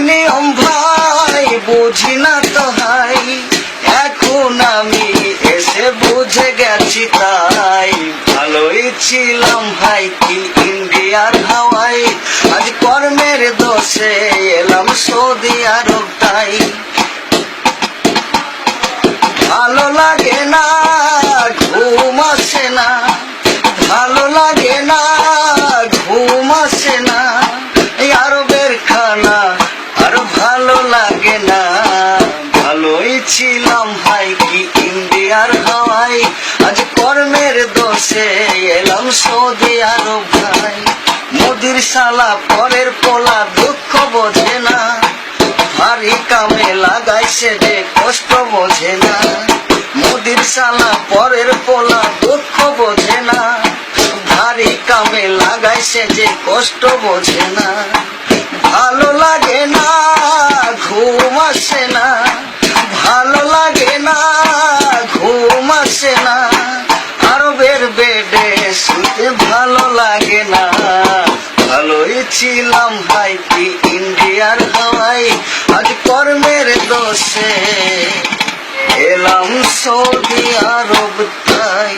নিয়ম ভাই বুঝি না তো হাই, এখন আমি এসে বুঝে গেছি তাই। ভালোই ছিলাম ভাই কি ইন্ডিয়ার হাওয়াই, আজ কর্মের দোষে এলাম সৌদি আরব তাই। ভালো লাগে না, ঘুম আসে না, ভালো লাগে না, ঘুম আসে না, এই আরবের খানা আর ভালো লাগে না। ভালোই ছিলাম ভাই কি ইন্ডিয়ার হাওয়াই, আজ কর্মের দোষে এলাম সৌদি আরব ভাই। মোদির শালা পরের পোলা দুঃখ বোঝে না, ভারী কামে লাগাইছে যে কষ্ট বোঝে না। মোদির শালা পরের পোলা দুঃখ বোঝে না, ভারী কামে লাগাইছে যে কষ্ট বোঝে না। ভালো লাগে না, ঘুম আসে না, ভালো লাগে না, ঘুম আসে না, আরবের বেডে শুতে ভালো লাগে না। ভালোই ছিলাম ভাই কি ইন্ডিয়ার হাওয়াই, আজ কর্মের দোষে এলাম সৌদি আরব তাই।